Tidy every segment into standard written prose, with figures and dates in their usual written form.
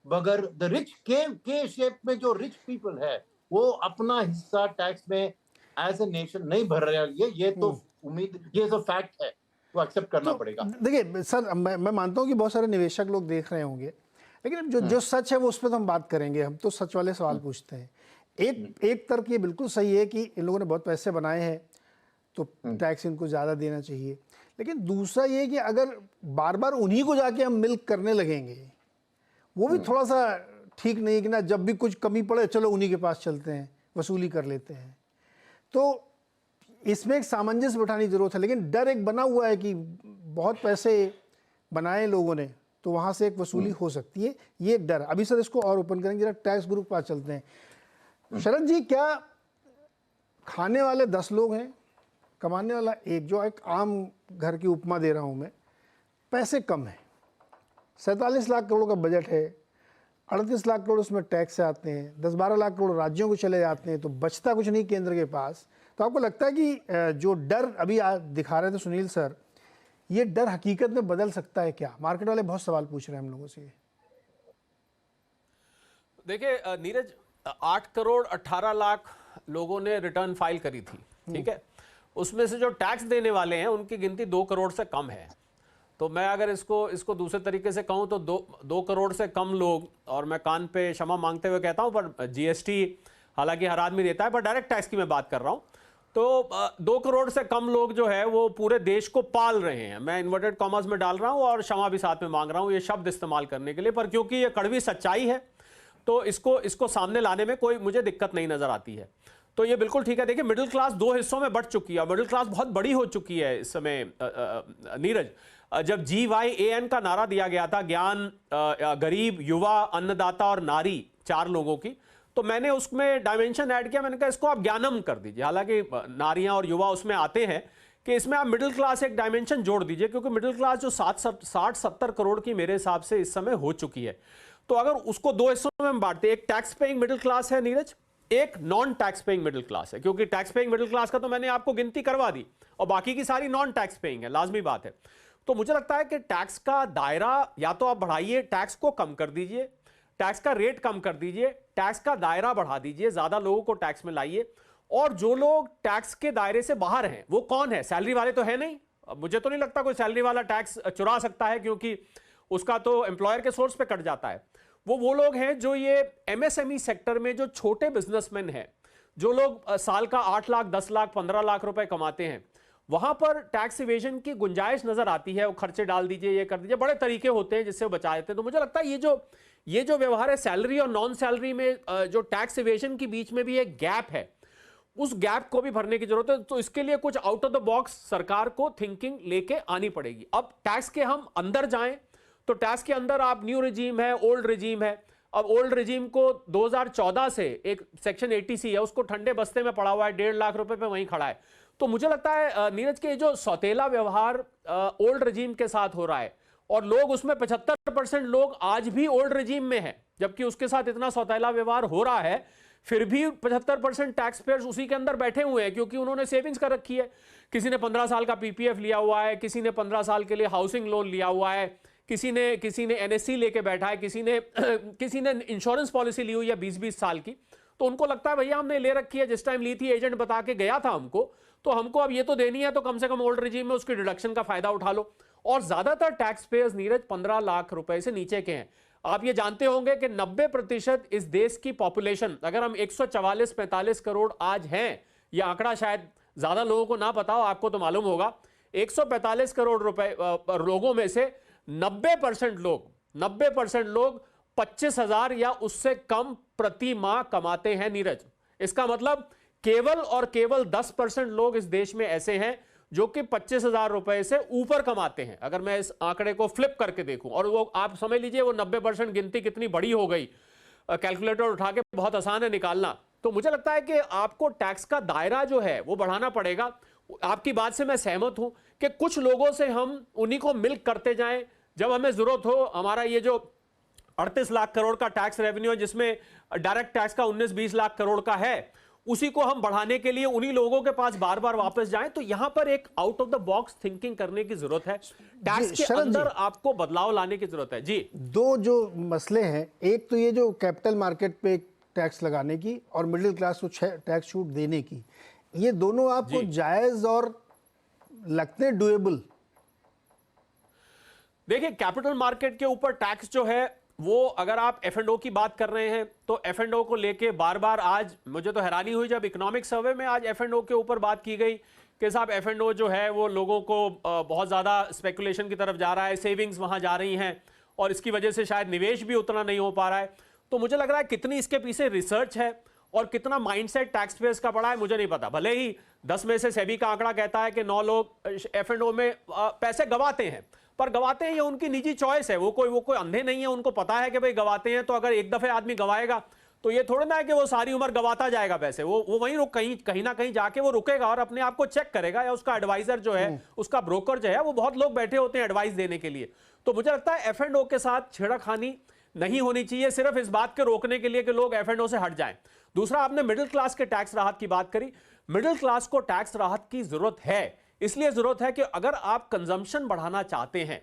मगर the rich के shape में जो रिच पीपल है वो अपना हिस्सा टैक्स में एज ए नेशन नहीं भर रहे हैं। ये तो उम्मीद, ये तो फैक्ट है, वो एक्सेप्ट करना तो पड़ेगा। देखिए सर, मैं मानता हूँ कि बहुत सारे निवेशक लोग देख रहे होंगे, लेकिन जो सच है वो उस पर तो हम बात करेंगे। हम तो सच वाले सवाल पूछते हैं। एक तर्क ये बिल्कुल सही है कि इन लोगों ने बहुत पैसे बनाए हैं तो टैक्स इनको ज़्यादा देना चाहिए, लेकिन दूसरा ये कि अगर बार बार उन्हीं को जाके हम मिल्क करने लगेंगे, वो भी थोड़ा सा ठीक नहीं कि ना, जब भी कुछ कमी पड़े चलो उन्हीं के पास चलते हैं, वसूली कर लेते हैं। तो इसमें एक सामंजस्य बिठाने की जरूरत है, लेकिन डर एक बना हुआ है कि बहुत पैसे बनाए लोगों ने तो वहाँ से एक वसूली हो सकती है, ये एक डर। अभी सर इसको और ओपन करेंगे, जरा टैक्स ग्रुप पास चलते हैं। शरद जी, क्या खाने वाले 10 लोग हैं, कमाने वाला एक, जो एक आम घर की उपमा दे रहा हूँ मैं, पैसे कम है, 47 लाख करोड़ का बजट है, 38 लाख करोड़ उसमें टैक्स से आते हैं, 10-12 लाख करोड़ राज्यों को चले जाते हैं, तो बचता कुछ नहीं केंद्र के पास। तो आपको लगता है कि जो डर अभी दिखा रहे थे सुनील सर, ये डर हकीकत में बदल सकता है क्या? मार्केट वाले बहुत सवाल पूछ रहे हैं हम लोगों से। देखिए नीरज, 8 करोड़ 18 लाख लोगों ने रिटर्न फाइल करी थी, ठीक है। उसमें से जो टैक्स देने वाले हैं उनकी गिनती 2 करोड़ से कम है। तो मैं अगर इसको दूसरे तरीके से कहूं तो 2 करोड़ से कम लोग, और मैं कान पे क्षमा मांगते हुए कहता हूं, पर जीएसटी हालांकि हर आदमी देता है, पर डायरेक्ट टैक्स की मैं बात कर रहा हूं, तो 2 करोड़ से कम लोग जो है वो पूरे देश को पाल रहे हैं। मैं इन्वर्टेड कॉमर्स में डाल रहा हूं और क्षमा भी साथ में मांग रहा हूं ये शब्द इस्तेमाल करने के लिए, पर क्योंकि ये कड़वी सच्चाई है तो इसको सामने लाने में कोई मुझे दिक्कत नहीं नजर आती है। तो ये बिल्कुल ठीक है। देखिए, मिडिल क्लास 2 हिस्सों में बढ़ चुकी है, मिडिल क्लास बहुत बड़ी हो चुकी है इस समय। नीरज, जब GYAN का नारा दिया गया था, ज्ञान, गरीब, युवा, अन्नदाता और नारी, 4 लोगों की, तो मैंने उसमें डायमेंशन ऐड किया। मैंने कहा इसको आप ज्ञानम कर दीजिए। हालांकि नारियां और युवा उसमें आते हैं, कि इसमें आप मिडिल क्लास एक डायमेंशन जोड़ दीजिए, क्योंकि मिडिल क्लास जो 60-70 करोड़ की मेरे हिसाब से इस समय हो चुकी है। तो अगर उसको 2 हिस्सों में हम बांटते, एक टैक्स पेइंग मिडिल क्लास है नीरज, एक non tax paying middle class है। क्योंकि टैक्स पेइंग मिडिल क्लास का तो मैंने आपको गिनती करवा दी, और बाकी की सारी नॉन टैक्स पेइंग है, लाजमी बात है। तो मुझे लगता है कि टैक्स का दायरा या तो आप बढ़ाइए, टैक्स को कम कर दीजिए, टैक्स का रेट कम कर दीजिए, टैक्स का दायरा बढ़ा दीजिए, ज्यादा लोगों को टैक्स में लाइए। और जो लोग टैक्स के दायरे से बाहर हैं वो कौन है? सैलरी वाले तो है नहीं। मुझे तो नहीं लगता कोई सैलरी वाला टैक्स चुरा सकता है, क्योंकि उसका तो एम्प्लॉयर के सोर्स पे कट जाता है। वो लोग हैं जो ये MSME सेक्टर में जो छोटे बिजनेसमैन हैं, जो लोग साल का 8 लाख, 10 लाख, 15 लाख रुपए कमाते हैं, वहां पर टैक्स इवेजन की गुंजाइश नजर आती है। वो खर्चे डाल दीजिए, ये कर दीजिए, बड़े तरीके होते हैं जिससे वो बचा देते हैं। तो मुझे लगता है ये जो व्यवहार है सैलरी और नॉन सैलरी में, जो टैक्स इवेजन के बीच में भी एक गैप है, उस गैप को भी भरने की जरूरत है। तो इसके लिए कुछ आउट ऑफ द बॉक्स सरकार को थिंकिंग लेके आनी पड़ेगी। अब टैक्स के हम अंदर जाएं तो टैक्स के अंदर आप न्यू रिजीम है, ओल्ड रिजीम है। अब ओल्ड रिजीम को 2014 से एक सेक्शन 80C है, उसको ठंडे बस्ते में पड़ा हुआ है, 1.5 लाख रुपए पे वहीं खड़ा है। तो मुझे लगता है नीरज के जो सौतेला व्यवहार ओल्ड रिजीम के साथ हो रहा है, और लोग उसमें 75% लोग आज भी ओल्ड रिजीम में है, जबकि उसके साथ इतना सौतेला व्यवहार हो रहा है, फिर भी 75% टैक्स पेयर्स उसी के अंदर बैठे हुए हैं, क्योंकि उन्होंने सेविंग्स कर रखी है। किसी ने 15 साल का PPF लिया हुआ है, किसी ने 15 साल के लिए हाउसिंग लोन लिया हुआ है, किसी ने NSC लेके बैठा है, किसी ने इंश्योरेंस पॉलिसी ली हुई है 20-20 साल की। तो उनको लगता है भैया हमने ले रखी है, जिस टाइम ली थी एजेंट बता के गया था हमको, तो हमको अब ये तो देनी है, तो कम से कम ओल्ड रिजीम में उसकी डिडक्शन का फायदा उठा लो। और ज्यादातर टैक्स पेयर्स नीरज 15 लाख रुपए से नीचे के हैं। आप ये जानते होंगे कि 90% इस देश की पॉपुलेशन, अगर हम 144-45 करोड़ आज हैं, यह आंकड़ा शायद ज्यादा लोगों को ना पता हो, आपको तो मालूम होगा, 145 करोड़ रुपए लोगों में से 90% लोग 25,000 या उससे कम प्रति माह कमाते हैं नीरज। इसका मतलब केवल और केवल 10% लोग इस देश में ऐसे हैं जो कि 25,000 रुपए से ऊपर कमाते हैं। अगर मैं इस आंकड़े को फ्लिप करके देखूं, और वो आप समझ लीजिए वो 90% गिनती कितनी बड़ी हो गई, कैलकुलेटर उठा के बहुत आसान है निकालना। तो मुझे लगता है कि आपको टैक्स का दायरा जो है वो बढ़ाना पड़ेगा। आपकी बात से मैं सहमत हूं कि कुछ लोगों से हम उन्हीं को मिल्क करते जाएं, जब हमें जरूरत हो। हमारा ये जो 38 लाख करोड़ का टैक्स रेवेन्यू है, जिसमें डायरेक्ट टैक्स का 19-20 लाख करोड़ का है, उसी को हम बढ़ाने के लिए उन्हीं लोगों के पास बार बार वापस जाएं। तो यहां पर एक out of the box thinking करने की जरूरत है, टैक्स के अंदर आपको बदलाव लाने की जरूरत है। जी, दो जो मसले हैं, एक तो ये जो कैपिटल मार्केट पे टैक्स लगाने की और मिडिल क्लास को टैक्स छूट देने की, ये दोनों आपको जायज और लगते हैं डुएबल? देखिए, कैपिटल मार्केट के ऊपर टैक्स जो है वो, अगर आप F&O की बात कर रहे हैं तो F&O को लेके बार बार, आज मुझे तो हैरानी हुई जब इकोनॉमिक सर्वे में आज F&O के ऊपर बात की गई कि साहब F&O जो है वो लोगों को बहुत ज़्यादा स्पेकुलेशन की तरफ जा रहा है, सेविंग्स वहाँ जा रही हैं और इसकी वजह से शायद निवेश भी उतना नहीं हो पा रहा है। तो मुझे लग रहा है कितनी इसके पीछे रिसर्च है और कितना माइंडसेट टैक्स पेयर्स का पड़ा है मुझे नहीं पता। भले ही 10 में से सेबी का आंकड़ा कहता है कि 9 लोग F&O में पैसे गवाते हैं, पर गवाते हैं ये उनकी निजी चॉइस है, वो कोई अंधे नहीं है, उनको पता है कि भाई गवाते हैं। तो अगर एक दफे आदमी गवाएगा तो ये थोड़ा ना है कि वो सारी उम्र गवाता जाएगा पैसे, वो वहीं रुक कहीं ना कहीं जाके वो रुकेगा और अपने आप को चेक करेगा, या उसका एडवाइजर जो है, उसका ब्रोकर जो है, वो बहुत लोग बैठे होते हैं एडवाइस देने के लिए। तो मुझे लगता है F&O के साथ छेड़खानी नहीं होनी चाहिए, सिर्फ इस बात के रोकने के लिए कि लोग F&O से हट जाएं। दूसरा, आपने मिडिल क्लास के टैक्स राहत की बात करी। मिडिल क्लास को टैक्स राहत की जरूरत है, इसलिए जरूरत है कि अगर आप कंजम्पशन बढ़ाना चाहते हैं,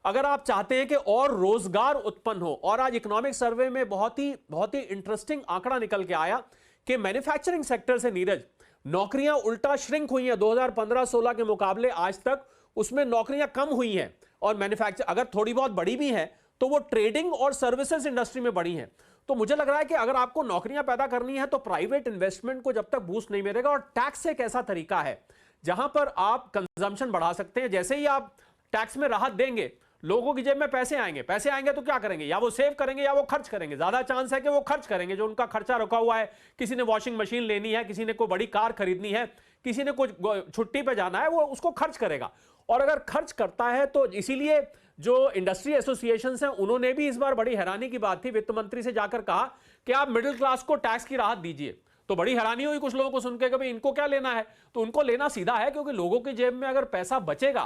अगर आप चाहते हैं कि और रोजगार उत्पन्न हो, और आज इकोनॉमिक सर्वे में बहुत ही इंटरेस्टिंग आंकड़ा निकल के आया कि मैन्युफैक्चरिंग सेक्टर से, नीरज, नौकरियां उल्टा श्रिंक हुई हैं 2015-16 के मुकाबले। आज तक उसमें नौकरियां कम हुई हैं, और मैन्युफैक्चर अगर थोड़ी बहुत बढ़ी भी हैं तो वो ट्रेडिंग और सर्विसेज इंडस्ट्री में बढ़ी हैं। तो मुझे लग रहा है कि अगर आपको नौकरियां पैदा करनी है तो प्राइवेट इन्वेस्टमेंट को जब तक बूस्ट नहीं मिलेगा, और टैक्स एक ऐसा तरीका है जहां पर आप कंजम्पशन बढ़ा सकते हैं। जैसे ही आप टैक्स में राहत देंगे, लोगों की जेब में पैसे आएंगे तो क्या करेंगे? या वो सेव करेंगे या वो खर्च करेंगे। ज्यादा चांस है कि वो खर्च करेंगे, जो उनका खर्चा रुका हुआ है। किसी ने वॉशिंग मशीन लेनी है, किसी ने कोई बड़ी कार खरीदनी है, किसी ने कुछ छुट्टी पे जाना है, वो उसको खर्च करेगा। और अगर खर्च करता है तो इसीलिए जो इंडस्ट्री एसोसिएशन हैं, उन्होंने भी इस बार, बड़ी हैरानी की बात थी, वित्त मंत्री से जाकर कहा कि आप मिडिल क्लास को टैक्स की राहत दीजिए। तो बड़ी हैरानी हुई कुछ लोगों को सुन के कि भाई इनको क्या लेना है। तो उनको लेना सीधा है, क्योंकि लोगों की जेब में अगर पैसा बचेगा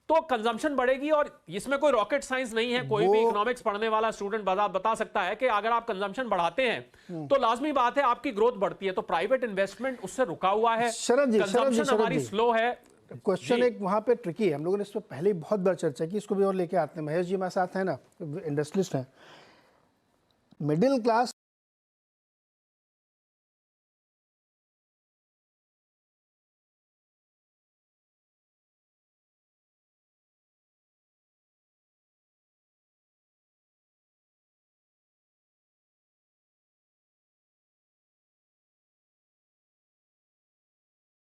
तो कंजम्पशन बढ़ेगी। और इसमें कोई रॉकेट साइंस नहीं है, कोई भी इकोनॉमिक्स पढ़ने वाला स्टूडेंट बता सकता है कि अगर आप कंजम्पशन बढ़ाते हैं तो लाजमी बात है आपकी ग्रोथ बढ़ती है। तो प्राइवेट इन्वेस्टमेंट उससे रुका हुआ है, कंजम्पशन हमारी स्लो है। क्वेश्चन एक वहाँ पे ट्रिकी है, हम लोगों ने इस पर पहले ही बहुत बार चर्चा की, इसको भी और लेके आते हैं। महेश जी हमारे साथ हैं ना, इंडस्ट्रियलिस्ट हैं। Middle class